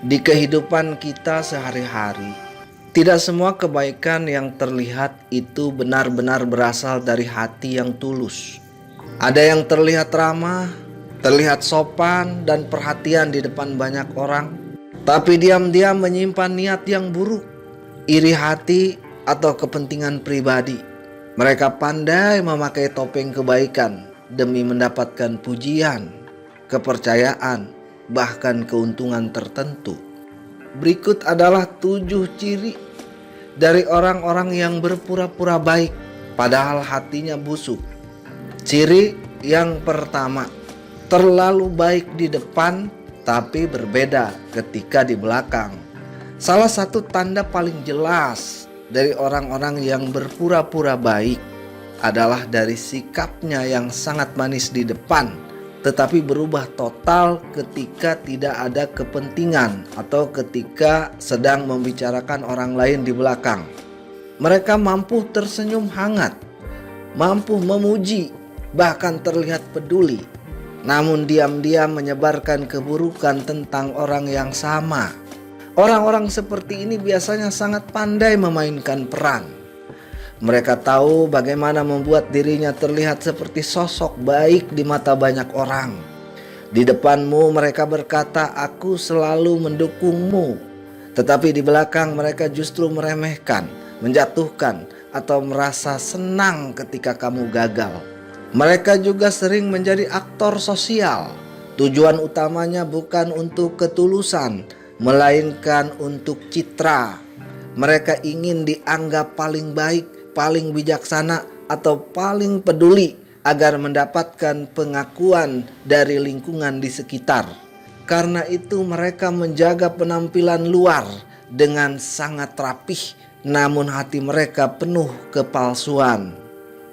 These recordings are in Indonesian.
Di kehidupan kita sehari-hari, tidak semua kebaikan yang terlihat itu benar-benar berasal dari hati yang tulus. Ada yang terlihat ramah, terlihat sopan dan perhatian di depan banyak orang, tapi diam-diam menyimpan niat yang buruk, iri hati atau kepentingan pribadi. Mereka pandai memakai topeng kebaikan demi mendapatkan pujian, kepercayaan, bahkan keuntungan tertentu. Berikut adalah 7 ciri dari orang-orang yang berpura-pura baik padahal hatinya busuk. Ciri yang pertama, terlalu baik di depan tapi berbeda ketika di belakang. Salah satu tanda paling jelas dari orang-orang yang berpura-pura baik adalah dari sikapnya yang sangat manis di depan, tetapi berubah total ketika tidak ada kepentingan atau ketika sedang membicarakan orang lain di belakang. Mereka mampu tersenyum hangat, mampu memuji, bahkan terlihat peduli, namun diam-diam menyebarkan keburukan tentang orang yang sama. Orang-orang seperti ini biasanya sangat pandai memainkan peran. Mereka tahu bagaimana membuat dirinya terlihat seperti sosok baik di mata banyak orang. Di depanmu mereka berkata, "Aku selalu mendukungmu." Tetapi di belakang mereka justru meremehkan, menjatuhkan, atau merasa senang ketika kamu gagal. Mereka juga sering menjadi aktor sosial. Tujuan utamanya bukan untuk ketulusan, melainkan untuk citra. Mereka ingin dianggap paling baik, paling bijaksana, atau paling peduli agar mendapatkan pengakuan dari lingkungan di sekitar. Karena itu mereka menjaga penampilan luar dengan sangat rapih, namun hati mereka penuh kepalsuan.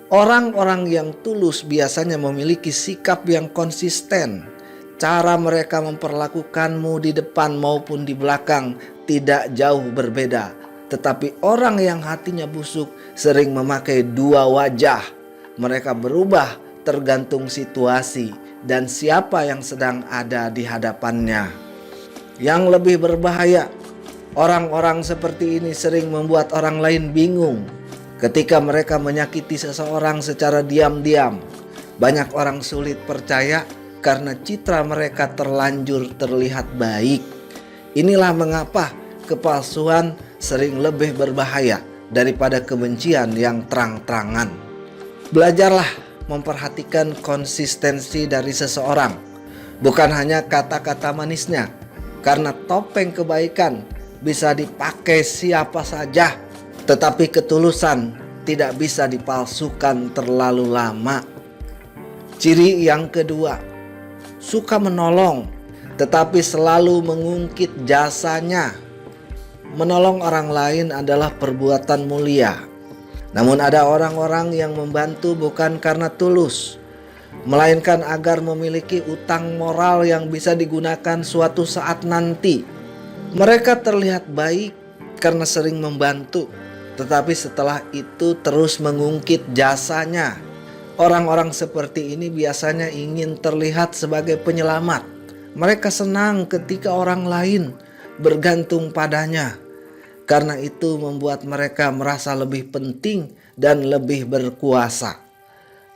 Orang-orang yang tulus biasanya memiliki sikap yang konsisten. Cara mereka memperlakukanmu di depan maupun di belakang tidak jauh berbeda. Tetapi orang yang hatinya busuk sering memakai dua wajah. Mereka berubah tergantung situasi dan siapa yang sedang ada di hadapannya. Yang lebih berbahaya, orang-orang seperti ini sering membuat orang lain bingung. Ketika mereka menyakiti seseorang secara diam-diam, banyak orang sulit percaya karena citra mereka terlanjur terlihat baik. Inilah mengapa kepalsuan sering lebih berbahaya daripada kebencian yang terang-terangan. Belajarlah memperhatikan konsistensi dari seseorang, bukan hanya kata-kata manisnya, karena topeng kebaikan bisa dipakai siapa saja, tetapi ketulusan tidak bisa dipalsukan terlalu lama. Ciri yang kedua, suka menolong, tetapi selalu mengungkit jasanya. Menolong orang lain adalah perbuatan mulia. Namun ada orang-orang yang membantu bukan karena tulus, melainkan agar memiliki utang moral yang bisa digunakan suatu saat nanti. Mereka terlihat baik karena sering membantu, tetapi setelah itu terus mengungkit jasanya. Orang-orang seperti ini biasanya ingin terlihat sebagai penyelamat. Mereka senang ketika orang lain bergantung padanya. Karena itu membuat mereka merasa lebih penting dan lebih berkuasa.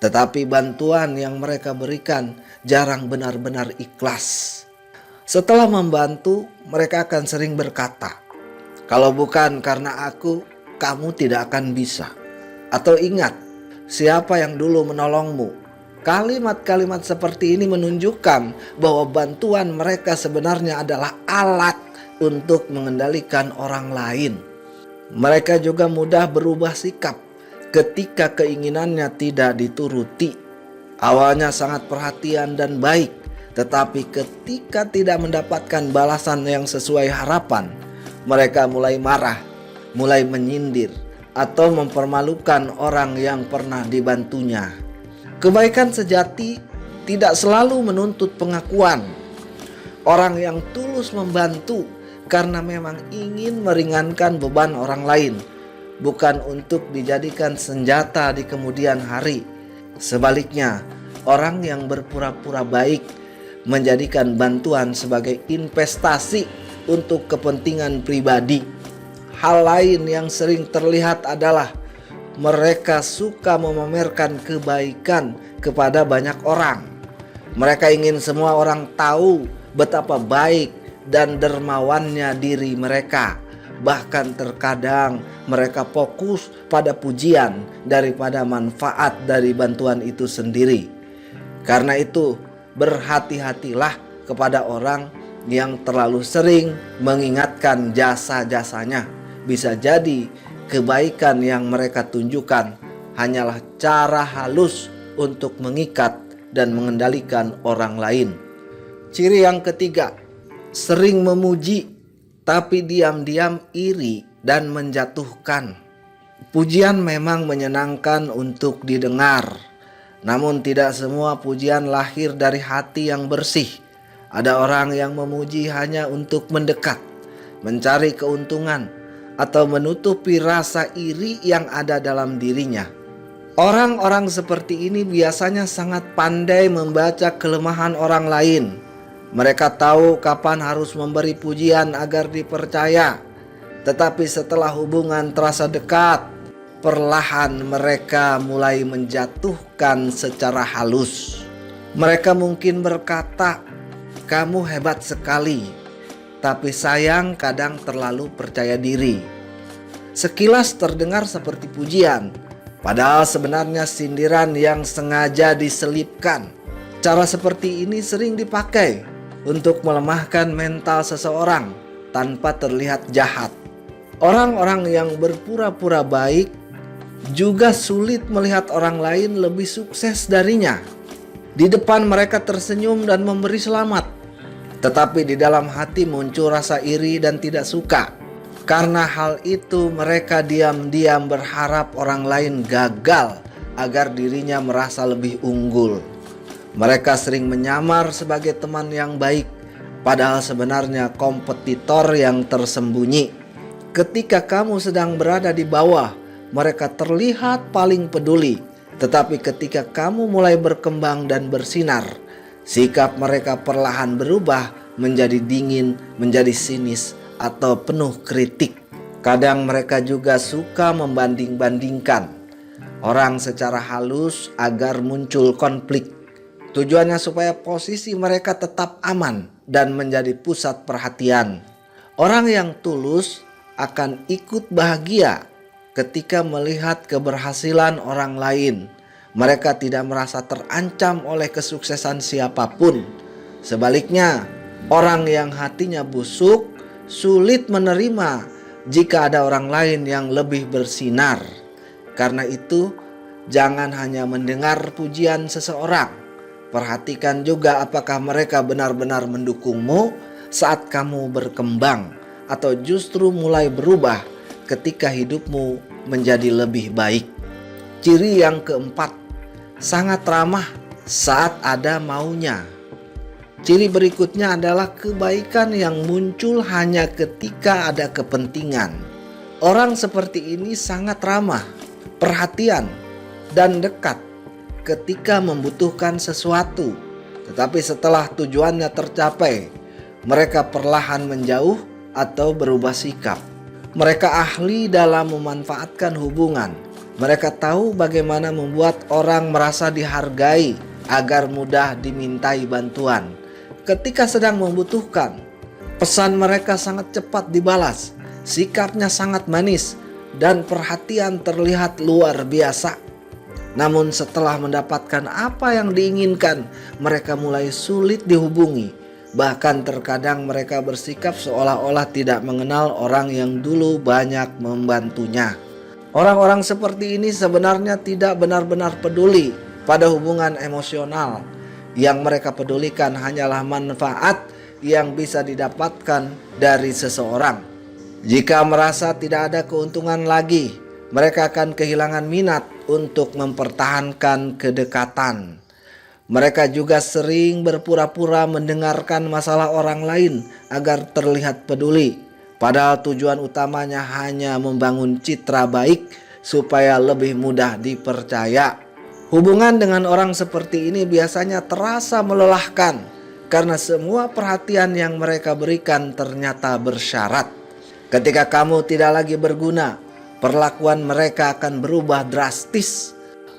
Tetapi bantuan yang mereka berikan jarang benar-benar ikhlas. Setelah membantu, mereka akan sering berkata, "Kalau bukan karena aku, kamu tidak akan bisa." Atau ingat, siapa yang dulu menolongmu. Kalimat-kalimat seperti ini menunjukkan bahwa bantuan mereka sebenarnya adalah alat untuk mengendalikan orang lain. Mereka juga mudah berubah sikap ketika keinginannya tidak dituruti. Awalnya sangat perhatian dan baik, tetapi ketika tidak mendapatkan balasan yang sesuai harapan, mereka mulai marah, mulai menyindir, atau mempermalukan orang yang pernah dibantunya. Kebaikan sejati tidak selalu menuntut pengakuan. Orang yang tulus membantu karena memang ingin meringankan beban orang lain, bukan untuk dijadikan senjata di kemudian hari. Sebaliknya, orang yang berpura-pura baik menjadikan bantuan sebagai investasi untuk kepentingan pribadi. Hal lain yang sering terlihat adalah mereka suka memamerkan kebaikan kepada banyak orang. Mereka ingin semua orang tahu betapa baik dan dermawannya diri mereka. Bahkan terkadang mereka fokus pada pujian daripada manfaat dari bantuan itu sendiri. Karena itu, berhati-hatilah kepada orang yang terlalu sering mengingatkan jasa-jasanya. Bisa jadi kebaikan yang mereka tunjukkan hanyalah cara halus untuk mengikat dan mengendalikan orang lain. Ciri yang ketiga, sering memuji tapi diam-diam iri dan menjatuhkan. Pujian memang menyenangkan untuk didengar, namun tidak semua pujian lahir dari hati yang bersih. Ada orang yang memuji hanya untuk mendekat, mencari keuntungan, atau menutupi rasa iri yang ada dalam dirinya. Orang-orang seperti ini biasanya sangat pandai membaca kelemahan orang lain. Mereka tahu kapan harus memberi pujian agar dipercaya. Tetapi setelah hubungan terasa dekat, perlahan mereka mulai menjatuhkan secara halus. Mereka mungkin berkata, "Kamu hebat sekali," tapi sayang kadang terlalu percaya diri. Sekilas terdengar seperti pujian, padahal sebenarnya sindiran yang sengaja diselipkan. Cara seperti ini sering dipakai untuk melemahkan mental seseorang tanpa terlihat jahat. Orang-orang yang berpura-pura baik juga sulit melihat orang lain lebih sukses darinya. Di depan mereka tersenyum dan memberi selamat, tetapi di dalam hati muncul rasa iri dan tidak suka. Karena hal itu mereka diam-diam berharap orang lain gagal agar dirinya merasa lebih unggul. Mereka sering menyamar sebagai teman yang baik, padahal sebenarnya kompetitor yang tersembunyi. Ketika kamu sedang berada di bawah, mereka terlihat paling peduli. Tetapi ketika kamu mulai berkembang dan bersinar, sikap mereka perlahan berubah menjadi dingin, menjadi sinis, atau penuh kritik. Kadang mereka juga suka membanding-bandingkan orang secara halus agar muncul konflik. Tujuannya supaya posisi mereka tetap aman dan menjadi pusat perhatian. Orang yang tulus akan ikut bahagia ketika melihat keberhasilan orang lain. Mereka tidak merasa terancam oleh kesuksesan siapapun. Sebaliknya, orang yang hatinya busuk sulit menerima jika ada orang lain yang lebih bersinar. Karena itu, jangan hanya mendengar pujian seseorang. Perhatikan juga apakah mereka benar-benar mendukungmu saat kamu berkembang, atau justru mulai berubah ketika hidupmu menjadi lebih baik. Ciri yang keempat, sangat ramah saat ada maunya. Ciri berikutnya adalah kebaikan yang muncul hanya ketika ada kepentingan. Orang seperti ini sangat ramah, perhatian, dan dekat ketika membutuhkan sesuatu. Tetapi setelah tujuannya tercapai, mereka perlahan menjauh atau berubah sikap. Mereka ahli dalam memanfaatkan hubungan. Mereka tahu bagaimana membuat orang merasa dihargai agar mudah dimintai bantuan. Ketika sedang membutuhkan, pesan mereka sangat cepat dibalas. Sikapnya sangat manis dan perhatian terlihat luar biasa. Namun setelah mendapatkan apa yang diinginkan, mereka mulai sulit dihubungi. Bahkan terkadang mereka bersikap seolah-olah tidak mengenal orang yang dulu banyak membantunya. Orang-orang seperti ini sebenarnya tidak benar-benar peduli pada hubungan emosional. Yang mereka pedulikan hanyalah manfaat yang bisa didapatkan dari seseorang. Jika merasa tidak ada keuntungan lagi, mereka akan kehilangan minat untuk mempertahankan kedekatan. Mereka juga sering berpura-pura mendengarkan masalah orang lain agar terlihat peduli. Padahal tujuan utamanya hanya membangun citra baik supaya lebih mudah dipercaya. Hubungan dengan orang seperti ini biasanya terasa melelahkan karena semua perhatian yang mereka berikan ternyata bersyarat. Ketika kamu tidak lagi berguna, perlakuan mereka akan berubah drastis.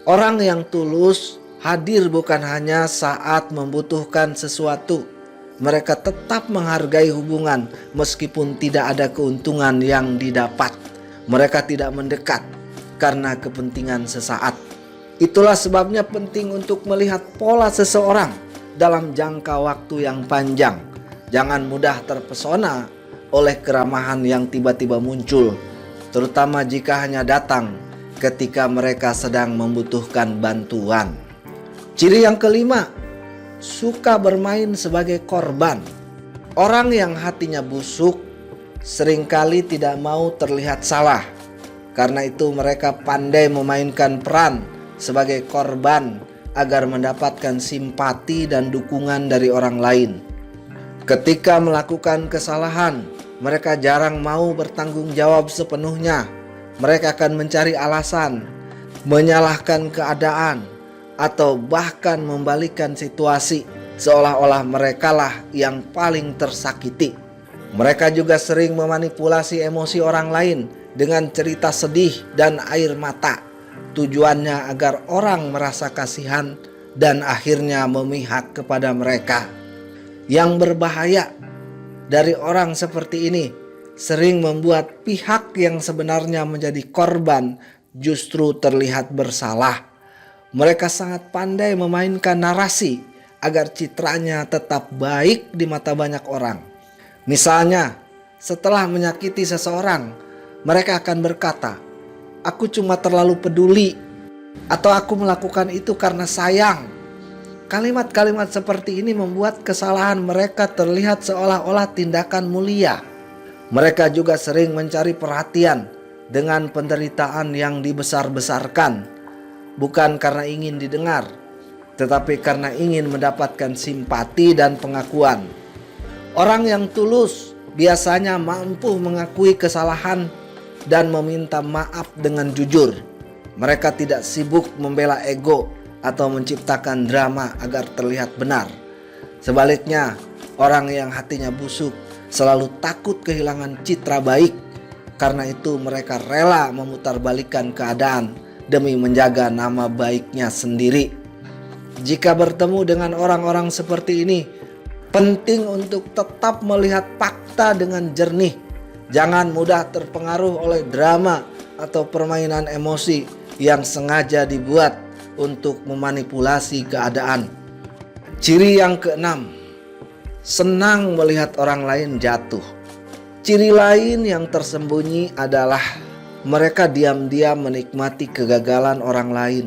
Orang yang tulus hadir bukan hanya saat membutuhkan sesuatu. Mereka tetap menghargai hubungan meskipun tidak ada keuntungan yang didapat. Mereka tidak mendekat karena kepentingan sesaat. Itulah sebabnya penting untuk melihat pola seseorang dalam jangka waktu yang panjang. Jangan mudah terpesona oleh keramahan yang tiba-tiba muncul, terutama jika hanya datang ketika mereka sedang membutuhkan bantuan. Ciri yang kelima, suka bermain sebagai korban. Orang yang hatinya busuk seringkali tidak mau terlihat salah. Karena itu mereka pandai memainkan peran sebagai korban agar mendapatkan simpati dan dukungan dari orang lain. Ketika melakukan kesalahan, mereka jarang mau bertanggung jawab sepenuhnya. Mereka akan mencari alasan, menyalahkan keadaan, atau bahkan membalikkan situasi seolah-olah merekalah yang paling tersakiti. Mereka juga sering memanipulasi emosi orang lain dengan cerita sedih dan air mata. Tujuannya agar orang merasa kasihan dan akhirnya memihak kepada mereka. Yang berbahaya dari orang seperti ini sering membuat pihak yang sebenarnya menjadi korban justru terlihat bersalah. Mereka sangat pandai memainkan narasi agar citranya tetap baik di mata banyak orang. Misalnya, setelah menyakiti seseorang, mereka akan berkata, "Aku cuma terlalu peduli," atau "Aku melakukan itu karena sayang." Kalimat-kalimat seperti ini membuat kesalahan mereka terlihat seolah-olah tindakan mulia. Mereka juga sering mencari perhatian dengan penderitaan yang dibesar-besarkan. Bukan karena ingin didengar, tetapi karena ingin mendapatkan simpati dan pengakuan. Orang yang tulus biasanya mampu mengakui kesalahan dan meminta maaf dengan jujur. Mereka tidak sibuk membela ego atau menciptakan drama agar terlihat benar. Sebaliknya, orang yang hatinya busuk selalu takut kehilangan citra baik. Karena itu mereka rela memutarbalikkan keadaan demi menjaga nama baiknya sendiri. Jika bertemu dengan orang-orang seperti ini, penting untuk tetap melihat fakta dengan jernih. Jangan mudah terpengaruh oleh drama atau permainan emosi yang sengaja dibuat untuk memanipulasi keadaan. Ciri yang keenam, senang melihat orang lain jatuh. Ciri lain yang tersembunyi adalah mereka diam-diam menikmati kegagalan orang lain.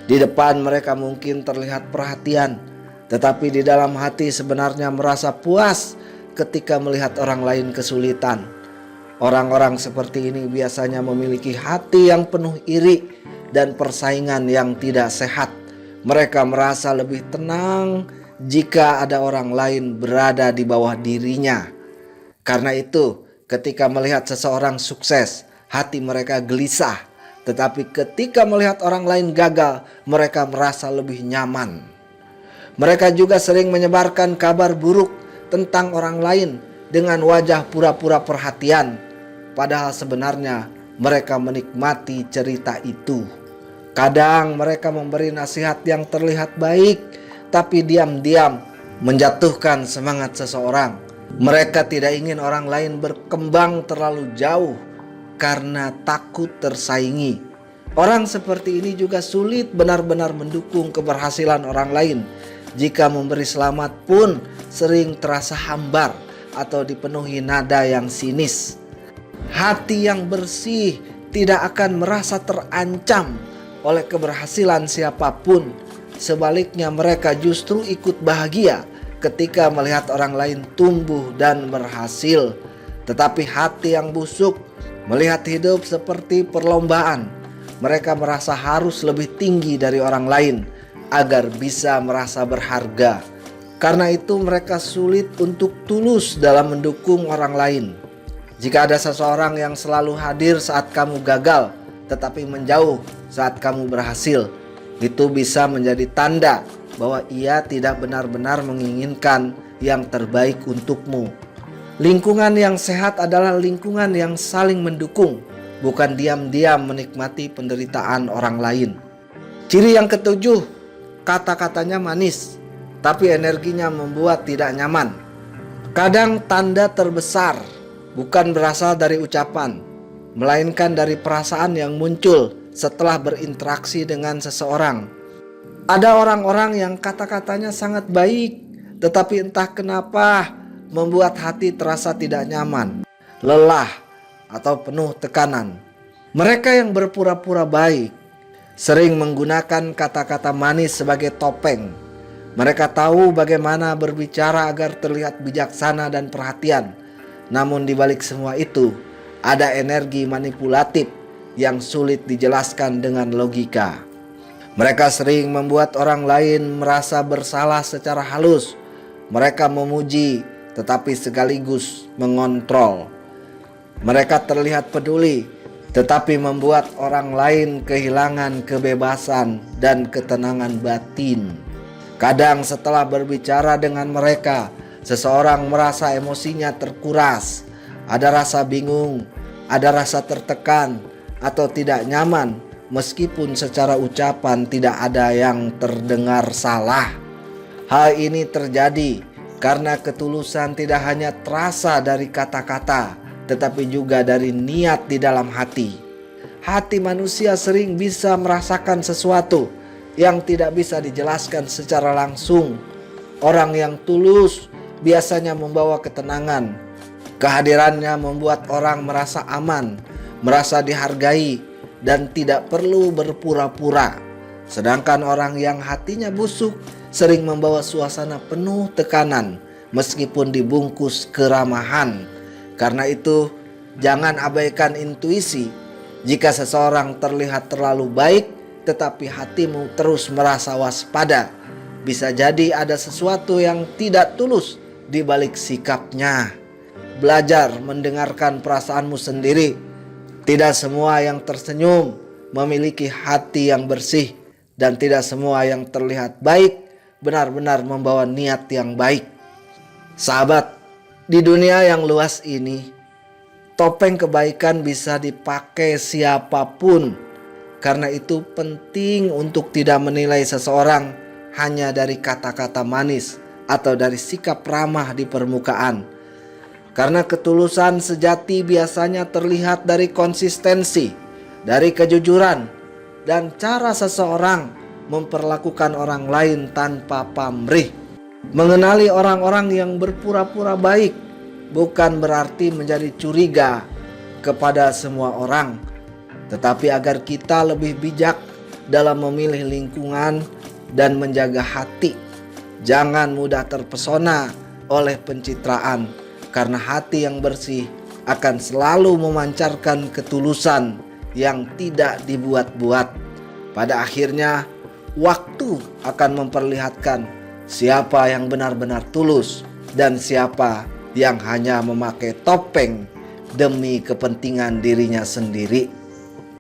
Di depan mereka mungkin terlihat perhatian, tetapi di dalam hati sebenarnya merasa puas ketika melihat orang lain kesulitan. Orang-orang seperti ini biasanya memiliki hati yang penuh iri dan persaingan yang tidak sehat. Mereka merasa lebih tenang jika ada orang lain berada di bawah dirinya. Karena itu, ketika melihat seseorang sukses, hati mereka gelisah, tetapi ketika melihat orang lain gagal, mereka merasa lebih nyaman. Mereka juga sering menyebarkan kabar buruk tentang orang lain dengan wajah pura-pura perhatian, padahal sebenarnya mereka menikmati cerita itu. Kadang mereka memberi nasihat yang terlihat baik, tapi diam-diam menjatuhkan semangat seseorang. Mereka tidak ingin orang lain berkembang terlalu jauh karena takut tersaingi. Orang seperti ini juga sulit benar-benar mendukung keberhasilan orang lain. Jika memberi selamat pun sering terasa hambar atau dipenuhi nada yang sinis. Hati yang bersih tidak akan merasa terancam oleh keberhasilan siapapun. Sebaliknya mereka justru ikut bahagia ketika melihat orang lain tumbuh dan berhasil. Tetapi hati yang busuk melihat hidup seperti perlombaan. Mereka merasa harus lebih tinggi dari orang lain agar bisa merasa berharga. Karena itu mereka sulit untuk tulus dalam mendukung orang lain. Jika ada seseorang yang selalu hadir saat kamu gagal, tetapi menjauh saat kamu berhasil, itu bisa menjadi tanda bahwa ia tidak benar-benar menginginkan yang terbaik untukmu. Lingkungan yang sehat adalah lingkungan yang saling mendukung, bukan diam-diam menikmati penderitaan orang lain. Ciri yang ketujuh, kata-katanya manis, tapi energinya membuat tidak nyaman. Kadang tanda terbesar bukan berasal dari ucapan, melainkan dari perasaan yang muncul setelah berinteraksi dengan seseorang. Ada orang-orang yang kata-katanya sangat baik, tetapi entah kenapa membuat hati terasa tidak nyaman, lelah, atau penuh tekanan. Mereka yang berpura-pura baik sering menggunakan kata-kata manis sebagai topeng. Mereka tahu bagaimana berbicara agar terlihat bijaksana dan perhatian. Namun di balik semua itu, ada energi manipulatif yang sulit dijelaskan dengan logika. Mereka sering membuat orang lain merasa bersalah secara halus. Mereka memuji tetapi sekaligus mengontrol. Mereka terlihat peduli tetapi membuat orang lain kehilangan kebebasan dan ketenangan batin. Kadang setelah berbicara dengan mereka, seseorang merasa emosinya terkuras. Ada rasa bingung, ada rasa tertekan atau tidak nyaman, meskipun secara ucapan tidak ada yang terdengar salah. Hal ini terjadi karena ketulusan tidak hanya terasa dari kata-kata, tetapi juga dari niat di dalam hati. Hati manusia sering bisa merasakan sesuatu yang tidak bisa dijelaskan secara langsung. Orang yang tulus biasanya membawa ketenangan. Kehadirannya membuat orang merasa aman, merasa dihargai, dan tidak perlu berpura-pura. Sedangkan orang yang hatinya busuk sering membawa suasana penuh tekanan meskipun dibungkus keramahan. Karena itu, jangan abaikan intuisi. Jika seseorang terlihat terlalu baik tetapi hatimu terus merasa waspada, bisa jadi ada sesuatu yang tidak tulus di balik sikapnya. Belajar mendengarkan perasaanmu sendiri. Tidak semua yang tersenyum memiliki hati yang bersih, dan tidak semua yang terlihat baik benar-benar membawa niat yang baik. Sahabat, di dunia yang luas ini, topeng kebaikan bisa dipakai siapapun. Karena itu penting untuk tidak menilai seseorang hanya dari kata-kata manis atau dari sikap ramah di permukaan. Karena ketulusan sejati biasanya terlihat dari konsistensi, dari kejujuran, dan cara seseorang memperlakukan orang lain tanpa pamrih. Mengenali orang-orang yang berpura-pura baik bukan berarti menjadi curiga kepada semua orang, tetapi agar kita lebih bijak dalam memilih lingkungan dan menjaga hati. Jangan mudah terpesona oleh pencitraan, karena hati yang bersih akan selalu memancarkan ketulusan yang tidak dibuat-buat. Pada akhirnya, waktu akan memperlihatkan siapa yang benar-benar tulus dan siapa yang hanya memakai topeng demi kepentingan dirinya sendiri.